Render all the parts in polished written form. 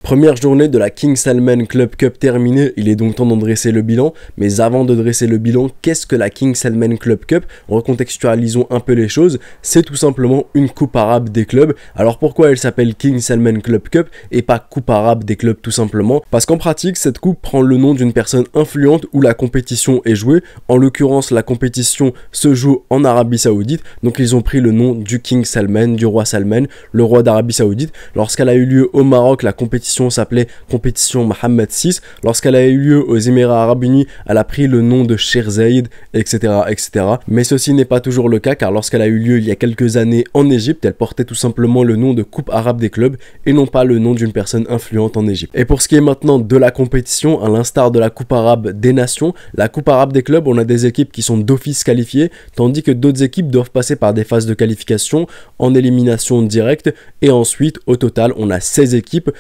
Première journée de la King Salman Club Cup terminée, il est donc temps d'en dresser le bilan. Mais avant de dresser le bilan, qu'est-ce que la King Salman Club Cup? Recontextualisons un peu les choses. C'est tout simplement une coupe arabe des clubs. Alors pourquoi elle s'appelle King Salman Club Cup et pas coupe arabe des clubs tout simplement? Parce qu'en pratique, cette coupe prend le nom d'une personne influente où la compétition est jouée. En l'occurrence, la compétition se joue en Arabie Saoudite. Donc ils ont pris le nom du King Salman, du roi Salman, le roi d'Arabie Saoudite. Lorsqu'elle a eu lieu au Maroc, la compétition s'appelait compétition Mohammed VI. Lorsqu'elle a eu lieu aux Émirats Arabes Unis, elle a pris le nom de Sheikh Zayed, etc., etc. Mais ceci n'est pas toujours le cas, car lorsqu'elle a eu lieu il y a quelques années en Égypte, elle portait tout simplement le nom de Coupe arabe des clubs et non pas le nom d'une personne influente en Égypte. Et pour ce qui est maintenant de la compétition, à l'instar de la Coupe arabe des nations, la Coupe arabe des clubs, on a des équipes qui sont d'office qualifiées, tandis que d'autres équipes doivent passer par des phases de qualification en élimination directe. Et ensuite, au total, on a 16 équipes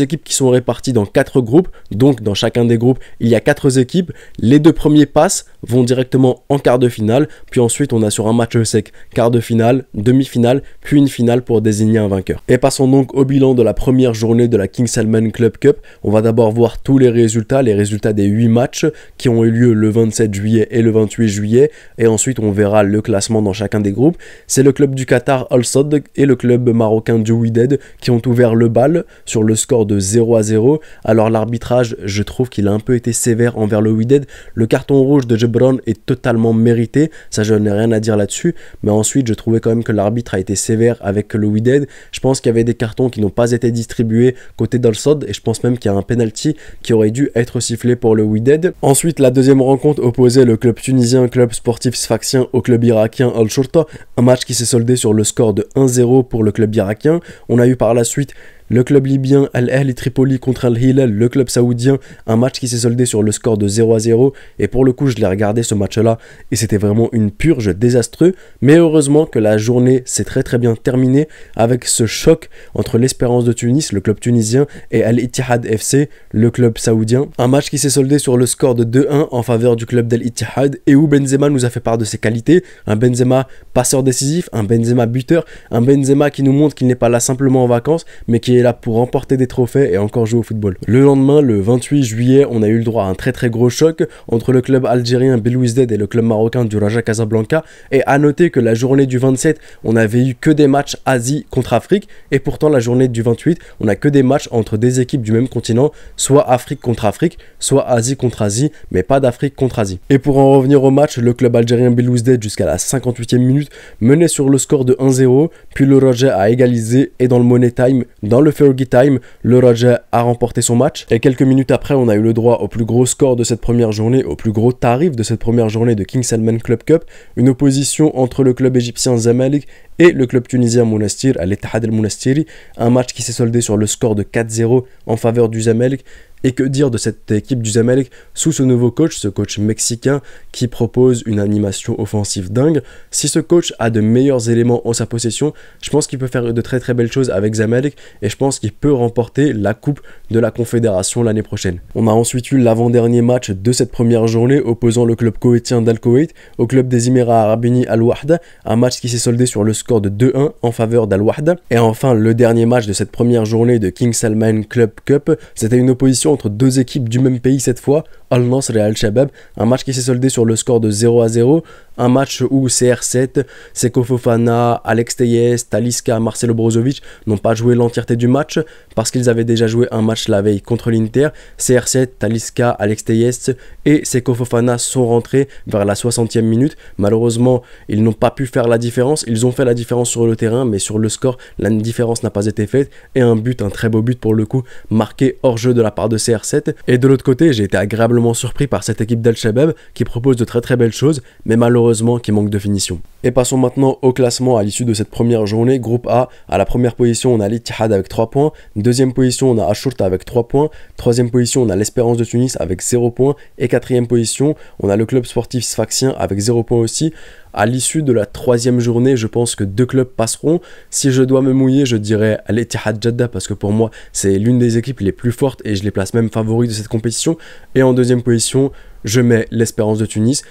qui sont réparties dans 4 groupes. Donc dans chacun des groupes, il y a 4 équipes. Les 2 premiers passent, vont directement en quart de finale. Puis ensuite, on a sur un match sec, quart de finale, demi-finale, puis une finale pour désigner un vainqueur. Et passons donc au bilan de la première journée de la King Salman Club Cup. On va d'abord voir tous les résultats des 8 matchs qui ont eu lieu le 27 juillet et le 28 juillet. Et ensuite, on verra le classement dans chacun des groupes. C'est le club du Qatar Al Sadd et le club marocain du Wydad qui ont ouvert le bal sur le score de 0-0. Alors l'arbitrage, je trouve qu'il a un peu été sévère envers le Wydad. Le carton rouge de Gebron est totalement mérité, ça je n'ai rien à dire là-dessus, mais ensuite je trouvais quand même que l'arbitre a été sévère avec le Wydad. Je pense qu'il y avait des cartons qui n'ont pas été distribués côté d'Al Sadd et je pense même qu'il y a un penalty qui aurait dû être sifflé pour le Wydad. Ensuite, la deuxième rencontre opposait le club tunisien, club sportif sfaxien, au club irakien Al Shorta, un match qui s'est soldé sur le score de 1-0 pour le club irakien. On a eu par la suite le club libyen Al Ahli Tripoli contre Al Hilal, le club saoudien, un match qui s'est soldé sur le score de 0-0. Et pour le coup, je l'ai regardé ce match-là et c'était vraiment une purge désastreuse. Mais heureusement que la journée s'est très bien terminée avec ce choc entre l'Espérance de Tunis, le club tunisien, et Al Ittihad FC, le club saoudien. Un match qui s'est soldé sur le score de 2-1 en faveur du club d'Al Ittihad et où Benzema nous a fait part de ses qualités. Un Benzema passeur décisif, un Benzema buteur, un Benzema qui nous montre qu'il n'est pas là simplement en vacances, mais qui est là pour remporter des trophées et encore jouer au football. Le lendemain, le 28 juillet, on a eu le droit à un très gros choc entre le club algérien Belouizdad et le club marocain du Raja Casablanca. Et à noter que la journée du 27, on n'avait eu que des matchs Asie contre Afrique, et pourtant la journée du 28, on a que des matchs entre des équipes du même continent, soit Afrique contre Afrique, soit Asie contre Asie, mais pas d'Afrique contre Asie. Et pour en revenir au match, le club algérien Belouizdad jusqu'à la 58e minute menait sur le score de 1-0, puis le Raja a égalisé et dans le Money Time, dans le Fergie Time, le Raja a remporté son match. Et quelques minutes après, on a eu le droit au plus gros score de cette première journée, au plus gros tarif de cette première journée de King Salman Club Cup, une opposition entre le club égyptien Zamalek et le club tunisien Monastir, Al Ittihad El Monastiri, un match qui s'est soldé sur le score de 4-0 en faveur du Zamalek. Et que dire de cette équipe du Zamalek sous ce nouveau coach, ce coach mexicain qui propose une animation offensive dingue. Si ce coach a de meilleurs éléments en sa possession, je pense qu'il peut faire de très belles choses avec Zamalek et je pense qu'il peut remporter la coupe de la Confédération l'année prochaine. On a ensuite eu l'avant-dernier match de cette première journée opposant le club koweïtien d'Al Koweït au club des Émirats Arabes Unis Al Wahda, un match qui s'est soldé sur le score de 2-1 en faveur d'Al Wahda. Et enfin, le dernier match de cette première journée de King Salman Club Cup, c'était une opposition entre 2 équipes du même pays cette fois, Al Nasr et Al Shabab, un match qui s'est soldé sur le score de 0-0, un match où CR7, Seko Fofana, Alex Telles, Talisca, Marcelo Brozovic n'ont pas joué l'entièreté du match parce qu'ils avaient déjà joué un match la veille contre l'Inter. CR7, Talisca, Alex Telles et Seko Fofana sont rentrés vers la 60e minute. Malheureusement, ils n'ont pas pu faire la différence. Ils ont fait la différence sur le terrain, mais sur le score, la différence n'a pas été faite. Et un très beau but pour le coup, marqué hors jeu de la part de CR7. Et de l'autre côté, j'ai été agréablement surpris par cette équipe d'Al Shabab qui propose de très belles choses, mais malheureusement qui manque de finition. Et passons maintenant au classement à l'issue de cette première journée. Groupe A, à la première position, on a l'Ittihad avec 3 points. Deuxième position, on a Ashurta avec 3 points. Troisième position, on a l'Espérance de Tunis avec 0 points. Et quatrième position, on a le club sportif sfaxien avec 0 points aussi. À l'issue de la troisième journée, je pense que 2 clubs passeront. Si je dois me mouiller, je dirais Al Ittihad Jeddah parce que pour moi, c'est l'une des équipes les plus fortes et je les place même favoris de cette compétition. Et en deuxième position, je mets l'Espérance de Tunis.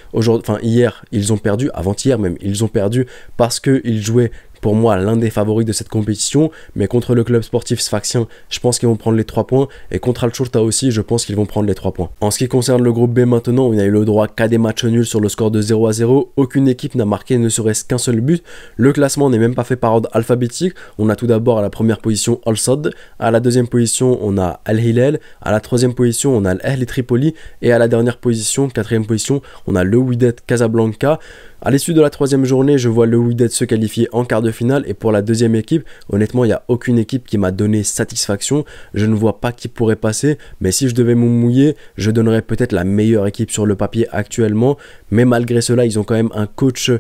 Hier, ils ont perdu, avant-hier même, ils ont perdu parce qu'ils jouaient pour moi l'un des favoris de cette compétition, mais contre le club sportif Sfaxien, je pense qu'ils vont prendre les 3 points, et contre Al-Shorta aussi, je pense qu'ils vont prendre les 3 points. En ce qui concerne le groupe B maintenant, on a eu le droit qu'à des matchs nuls sur le score de 0-0, aucune équipe n'a marqué ne serait-ce qu'un seul but, le classement n'est même pas fait par ordre alphabétique, on a tout d'abord à la première position Al-Sadd, à la deuxième position on a Al-Hilal, à la troisième position on a l'Ahli Tripoli, et à la dernière position, quatrième position, on a le Wydad Casablanca. À l'issue de la troisième journée, je vois le Wydad se qualifier en quart de finale, et pour la deuxième équipe, honnêtement, il n'y a aucune équipe qui m'a donné satisfaction. Je ne vois pas qui pourrait passer, mais si je devais me mouiller, je donnerais peut-être la meilleure équipe sur le papier actuellement. Mais malgré cela, ils ont quand même un coach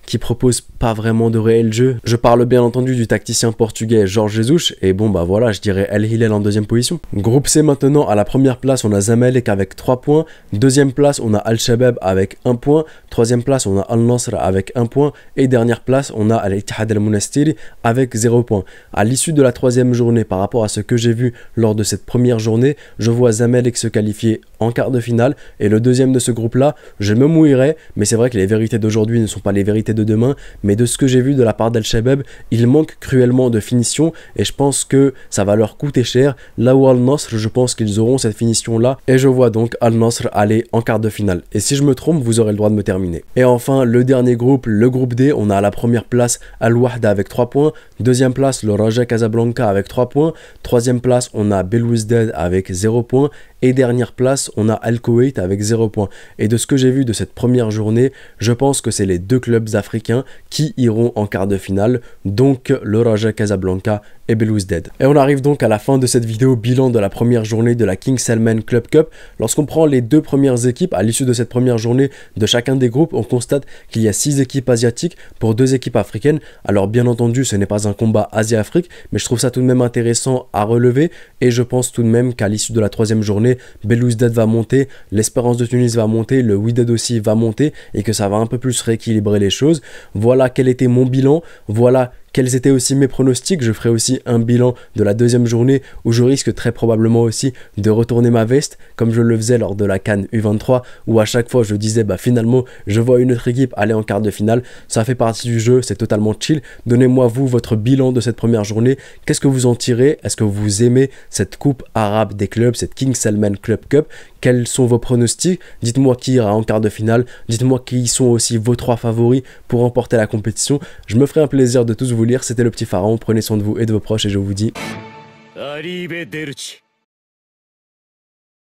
qui propose pas vraiment de réel jeu. Je parle bien entendu du tacticien portugais Jorge Jesus, et bon bah voilà, je dirais El Hilal en deuxième position. Groupe C maintenant, à la première place on a Zamalek avec 3 points, deuxième place on a Al-Shabab avec 1 point, troisième place on a Al-Nasr avec 1 point, et dernière place on a Al-Ittihad Al-Monastiri avec 0 point. À l'issue de la troisième journée, par rapport à ce que j'ai vu lors de cette première journée, je vois Zamalek se qualifier en quart de finale, et le deuxième de ce groupe là, je me mouillerai, mais c'est vrai que les vérités d'aujourd'hui ne sont pas les vérités de demain, mais de ce que j'ai vu de la part d'Al-Shabab, il manque cruellement de finition, et je pense que ça va leur coûter cher. Là où Al-Nasr, je pense qu'ils auront cette finition là, et je vois donc Al-Nasr aller en quart de finale, et si je me trompe, vous aurez le droit de me terminer. Et enfin, le dernier groupe, le groupe D, on a à la première place Al-Wahda avec 3 points, deuxième place le Raja Casablanca avec 3 points, troisième place on a Belouizdad avec 0 points, et dernière place on a Al-Koweït avec 0 points. Et de ce que j'ai vu de cette première journée, je pense que c'est les deux clubs africains qui iront en quart de finale, donc le Raja Casablanca et Belouizdad. Et on arrive donc à la fin de cette vidéo bilan de la première journée de la King Salman Club Cup. Lorsqu'on prend les deux premières équipes, à l'issue de cette première journée de chacun des groupes, on constate qu'il y a 6 équipes asiatiques pour 2 équipes africaines. Alors bien entendu, ce n'est pas un combat Asie-Afrique, mais je trouve ça tout de même intéressant à relever, et je pense tout de même qu'à l'issue de la troisième journée, Belouizdad va monter, l'Espérance de Tunis va monter, le Wydad aussi va monter, et que ça va un peu plus rééquilibrer les choses. Voilà quel était mon bilan, voilà quels étaient aussi mes pronostics. Je ferai aussi un bilan de la deuxième journée où je risque très probablement aussi de retourner ma veste comme je le faisais lors de la CAN U23, où à chaque fois je disais bah finalement je vois une autre équipe aller en quart de finale. Ça fait partie du jeu, c'est totalement chill. Donnez-moi vous votre bilan de cette première journée, qu'est-ce que vous en tirez? Est-ce que vous aimez cette coupe arabe des clubs, cette King Salman Club Cup? Quels sont vos pronostics? Dites-moi qui ira en quart de finale, dites-moi qui sont aussi vos 3 favoris pour remporter la compétition. Je me ferai un plaisir de tous vous lire. C'était le petit pharaon, prenez soin de vous et de vos proches, et je vous dis... Arrivederci.